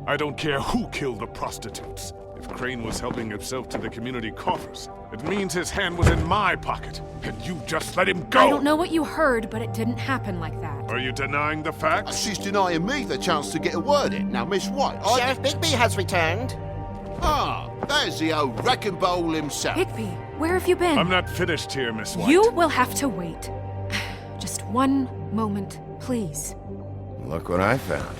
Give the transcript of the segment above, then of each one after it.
I don't care who killed the prostitutes. If Crane was helping himself to the community coffers, it means his hand was in my pocket, and you just let him go! I don't know what you heard, but it didn't happen like that. Are you denying the facts? She's denying me the chance to get a word in. Now, Miss White, Sheriff Bigby has returned. Ah, there's the old wrecking bowl himself. Bigby, where have you been? I'm not finished here, Miss White. You will have to wait. Just one moment, please. Look what I found.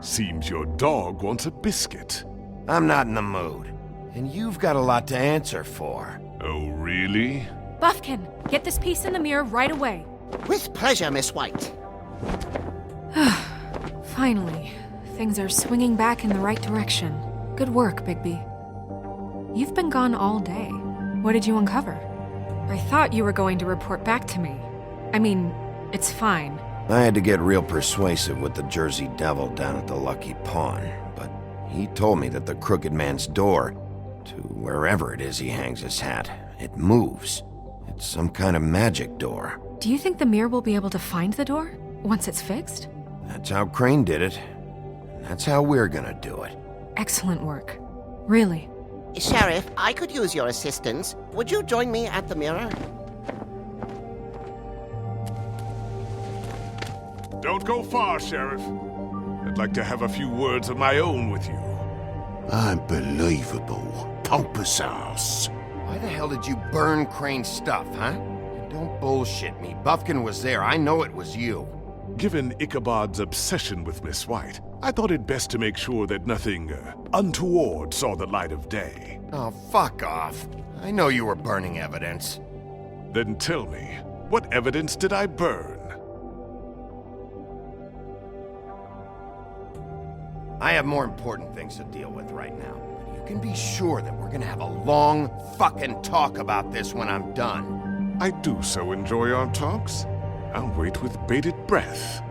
Seems your dog wants a biscuit. I'm not in the mood. And you've got a lot to answer for. Oh, really? Buffkin, get this piece in the mirror right away. With pleasure, Miss White. Finally, things are swinging back in the right direction. Good work, Bigby. You've been gone all day. What did you uncover? I thought you were going to report back to me. I mean, it's fine. I had to get real persuasive with the Jersey Devil down at the Lucky Pawn, but he told me that the Crooked Man's door, to wherever it is he hangs his hat, it moves. It's some kind of magic door. Do you think the mirror will be able to find the door once it's fixed? That's how Crane did it. And that's how we're gonna do it. Excellent work. Really. Sheriff, I could use your assistance. Would you join me at the mirror? Don't go far, Sheriff. I'd like to have a few words of my own with you. Unbelievable. Pompous ass. Why the hell did you burn Crane's stuff, huh? Don't bullshit me. Buffkin was there. I know it was you. Given Ichabod's obsession with Miss White, I thought it best to make sure that nothing untoward saw the light of day. Oh, fuck off. I know you were burning evidence. Then tell me, what evidence did I burn? I have more important things to deal with right now. But you can be sure that we're gonna have a long fucking talk about this when I'm done. I do so enjoy our talks. I'll wait with bated breath.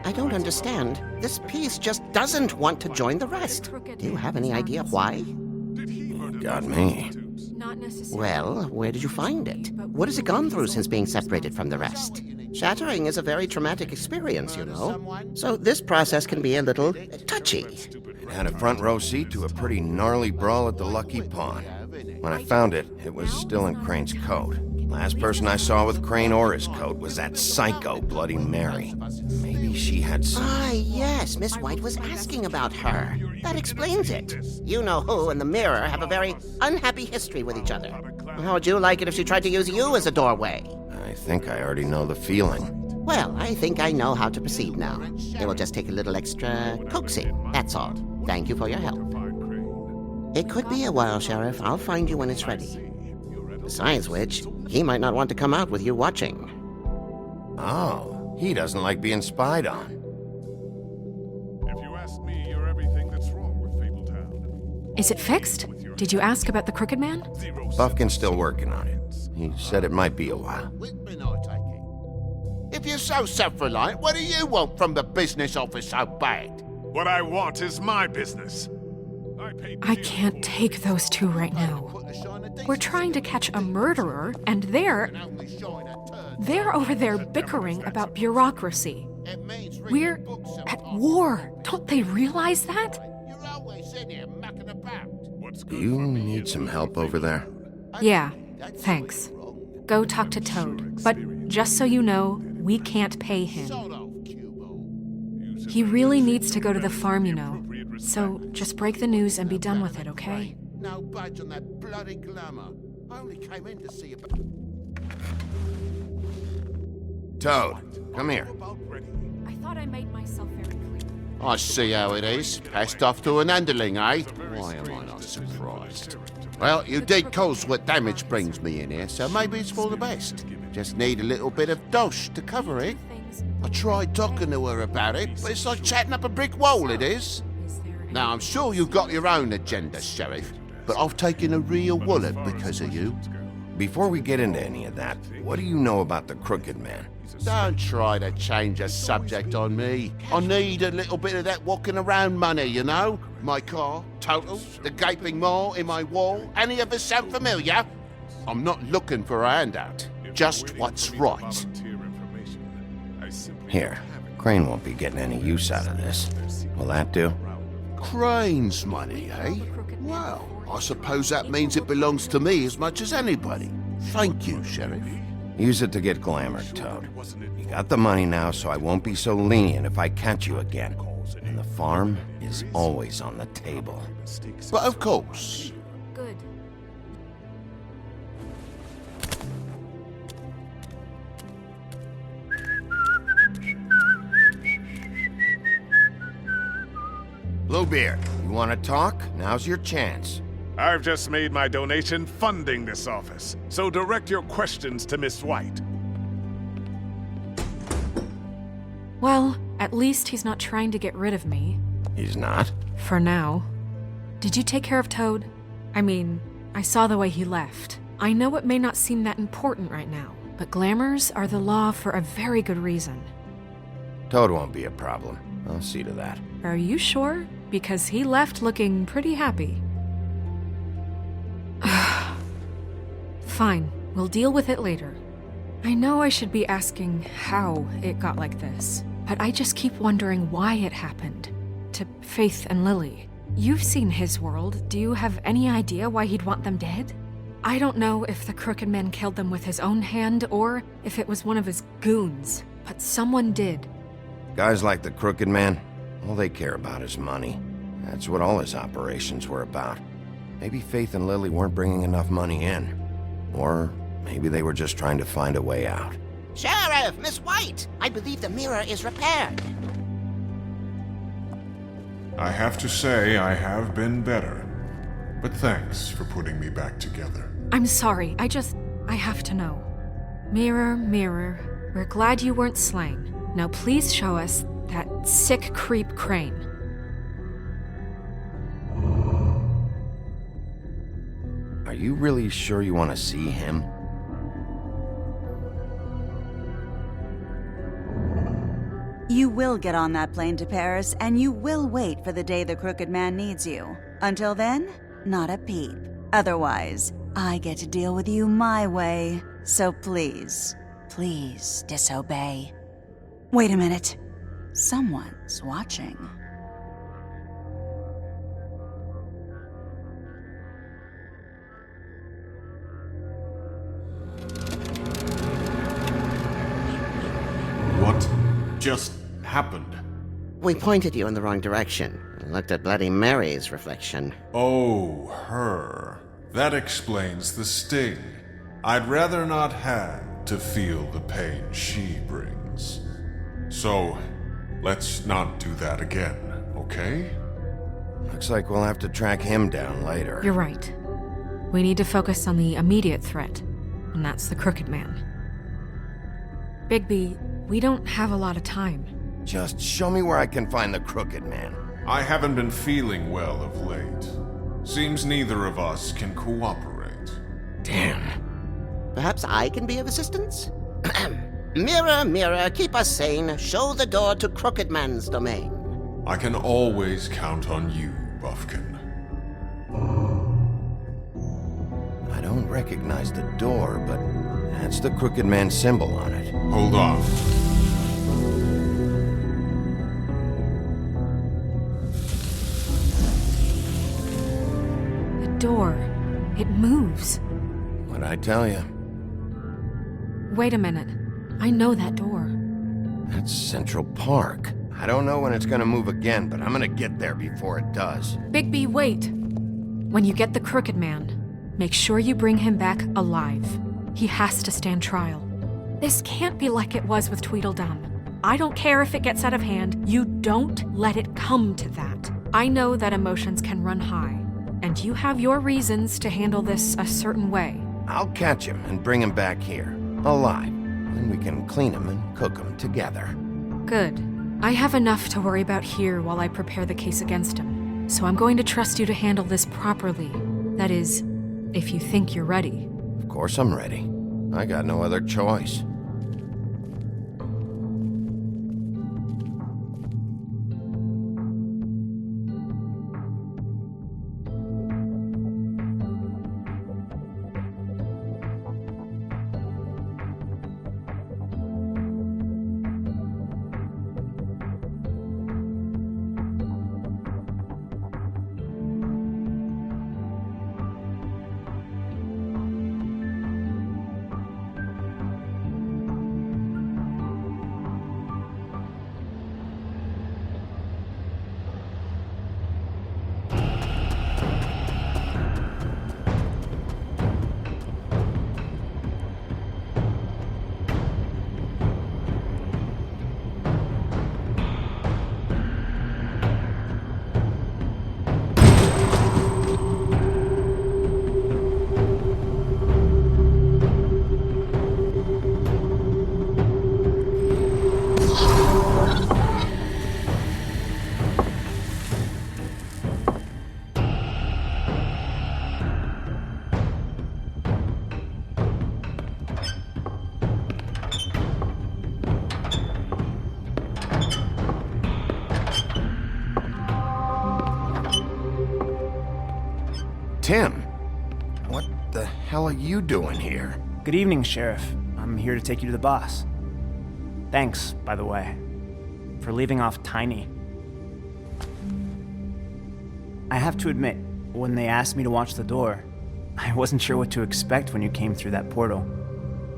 I don't understand. This piece just doesn't want to join the rest. Do you have any idea why? Got me. Not necessarily. Well, where did you find it? What has it gone through since being separated from the rest? Shattering is a very traumatic experience, you know. So this process can be a little touchy. It had a front row seat to a pretty gnarly brawl at the Lucky Pawn. When I found it, it was still in Crane's coat. Last person I saw with Crane or his coat was that psycho Bloody Mary. Maybe she had some... Ah, yes, Miss White was asking about her. That explains it. You know who and the mirror have a very unhappy history with each other. How would you like it if she tried to use you as a doorway? I think I already know the feeling. Well, I think I know how to proceed now. It will just take a little extra coaxing, that's all. Thank you for your help. It could be a while, Sheriff. I'll find you when it's ready. Besides which, he might not want to come out with you watching. Oh, he doesn't like being spied on. If you ask me, you're everything that's wrong with Fabletown. Is it fixed? Did you ask about the Crooked Man? Buffkin's still working on it. He said it might be a while. If you're so self-reliant, what do you want from the business office so bad? What I want is my business. I can't take those two right now. We're trying to catch a murderer, and they're over there bickering about bureaucracy. We're at war. Don't they realize that? Do you need some help over there? Yeah, thanks. Go talk to Toad. But just so you know, we can't pay him. He really needs to go to the farm, you know. So just break the news and be done with it, okay? No budge on that bloody glamour. I only came in to see about... Toad, come here. I thought I made myself very clear. I see how it is. Passed off to an underling, eh? Why am I not surprised? Well, you did cause what damage brings me in here, so maybe it's for the best. Just need a little bit of dosh to cover it. I tried talking to her about it, but it's like chatting up a brick wall, it is. Now, I'm sure you've got your own agenda, Sheriff, but I've taken a real wallet because of you. Before we get into any of that, what do you know about the Crooked Man? Don't try to change a subject on me. I need a little bit of that walking around money, you know? My car, total, the gaping maw in my wall. Any of us sound familiar? I'm not looking for a handout. Just what's right. Here, Crane won't be getting any use out of this. Will that do? Crane's money, eh? Well, I suppose that means it belongs to me as much as anybody. Thank you, Sheriff. Use it to get glamour, Toad. You got the money now, so I won't be so lenient if I catch you again. And the farm is always on the table. But of course. Good. Bluebeard, you want to talk? Now's your chance. I've just made my donation funding this office, so direct your questions to Miss White. Well, at least he's not trying to get rid of me. He's not? For now. Did you take care of Toad? I mean, I saw the way he left. I know it may not seem that important right now, but glamours are the law for a very good reason. Toad won't be a problem. I'll see to that. Are you sure? Because he left looking pretty happy. Fine, we'll deal with it later. I know I should be asking how it got like this, but I just keep wondering why it happened. To Faith and Lily. You've seen his world. Do you have any idea why he'd want them dead? I don't know if the Crooked Man killed them with his own hand or if it was one of his goons, but someone did. Guys like the Crooked Man, all they care about is money. That's what all his operations were about. Maybe Faith and Lily weren't bringing enough money in. Or maybe they were just trying to find a way out. Sheriff, Miss White, I believe the mirror is repaired. I have to say I have been better. But thanks for putting me back together. I'm sorry, I have to know. Mirror, mirror, we're glad you weren't slain. Now please show us that sick creep Crane. Are you really sure you want to see him? You will get on that plane to Paris, and you will wait for the day the Crooked Man needs you. Until then, not a peep. Otherwise, I get to deal with you my way. So please, please disobey. Wait a minute. Someone's watching. What just happened? We pointed you in the wrong direction and looked at Bloody Mary's reflection. Oh, her. That explains the sting. I'd rather not have to feel the pain she brings. So, let's not do that again, okay? Looks like we'll have to track him down later. You're right. We need to focus on the immediate threat, and that's the Crooked Man. Bigby, we don't have a lot of time. Just show me where I can find the Crooked Man. I haven't been feeling well of late. Seems neither of us can cooperate. Damn. Perhaps I can be of assistance? Mirror, mirror, keep us sane. Show the door to Crooked Man's domain. I can always count on you, Buffkin. I don't recognize the door, but that's the Crooked Man symbol on it. Hold on. The door. It moves. What'd I tell you? Wait a minute. I know that door. That's Central Park. I don't know when it's gonna move again, but I'm gonna get there before it does. Bigby, wait! When you get the Crooked Man, make sure you bring him back alive. He has to stand trial. This can't be like it was with Tweedledum. I don't care if it gets out of hand. You don't let it come to that. I know that emotions can run high, and you have your reasons to handle this a certain way. I'll catch him and bring him back here, alive. Then we can clean him and cook him together. Good. I have enough to worry about here while I prepare the case against him. So I'm going to trust you to handle this properly. That is, if you think you're ready. Of course I'm ready. I got no other choice. Tim, what the hell are you doing here? Good evening, Sheriff. I'm here to take you to the boss. Thanks, by the way, for leaving off Tiny. I have to admit, when they asked me to watch the door, I wasn't sure what to expect when you came through that portal.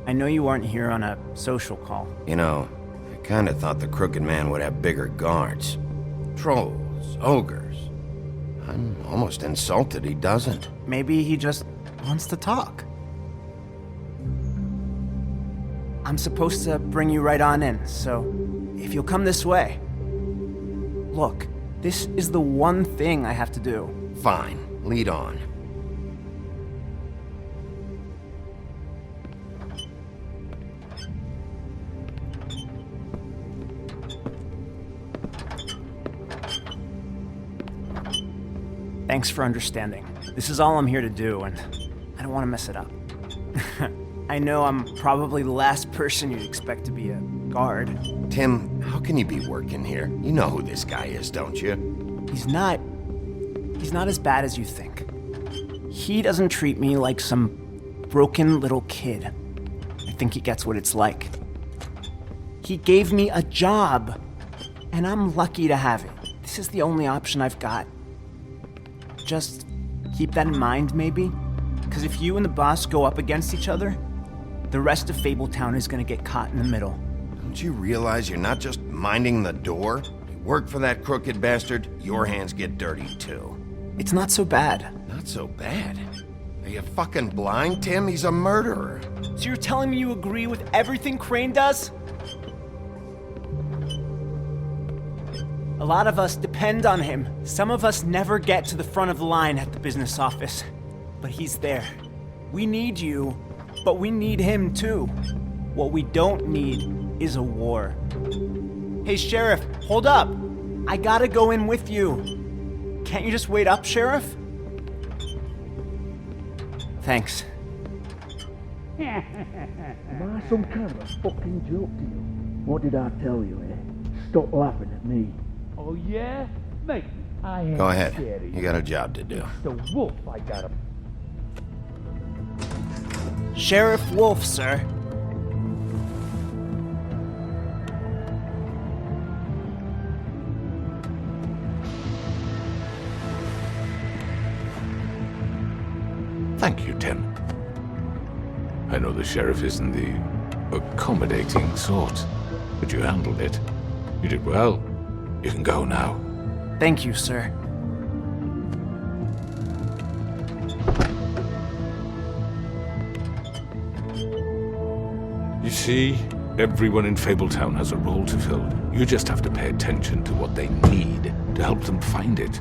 I know you weren't here on a social call. You know, I kinda thought the Crooked Man would have bigger guards. Trolls, ogres. I'm almost insulted he doesn't. Maybe he just wants to talk. I'm supposed to bring you right on in, so if you'll come this way. Look, this is the one thing I have to do. Fine, lead on. Thanks for understanding. This is all I'm here to do, and I don't want to mess it up. I know I'm probably the last person you'd expect to be a guard. Tim, how can you be working here? You know who this guy is, don't you? He's not as bad as you think. He doesn't treat me like some broken little kid. I think he gets what it's like. He gave me a job, and I'm lucky to have it. This is the only option I've got. Just keep that in mind, maybe? Because if you and the boss go up against each other, the rest of Fabletown is gonna get caught in the middle. Don't you realize you're not just minding the door? You work for that crooked bastard, your hands get dirty too. It's not so bad. Not so bad. Are you fucking blind, Tim? He's a murderer. So you're telling me you agree with everything Crane does? A lot of us depend on him. Some of us never get to the front of the line at the business office. But he's there. We need you, but we need him too. What we don't need is a war. Hey, Sheriff, hold up. I gotta go in with you. Can't you just wait up, Sheriff? Thanks. Am I some kind of a fucking joke to you? What did I tell you, eh? Stop laughing at me. Oh, yeah? Mate, I ain't Go ahead. scared of You got a job to do. The wolf I got him. Sheriff Wolf, sir. Thank you, Tim. I know the sheriff isn't the accommodating sort, but you handled it. You did well. You can go now. Thank you, sir. You see, everyone in Fabletown has a role to fill. You just have to pay attention to what they need to help them find it.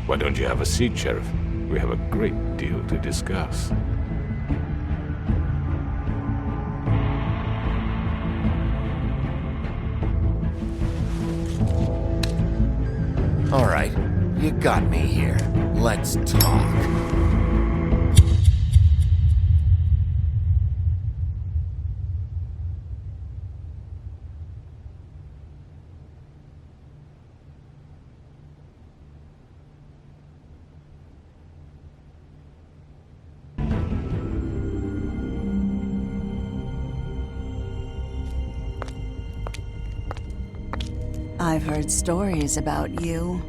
Why don't you have a seat, Sheriff? We have a great deal to discuss. All right, you got me here. Let's talk. I've heard stories about you.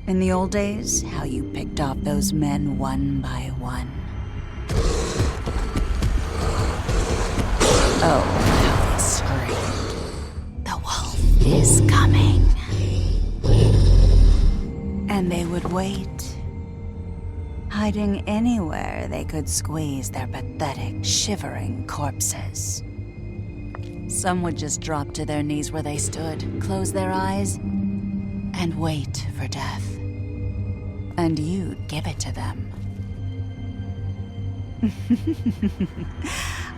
In the old days, how you picked off those men one by one. Oh, how they screamed. The wolf is coming. And they would wait, hiding anywhere they could squeeze their pathetic, shivering corpses. Some would just drop to their knees where they stood, close their eyes, and wait for death. And you'd give it to them.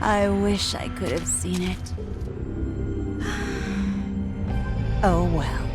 I wish I could have seen it. Oh well.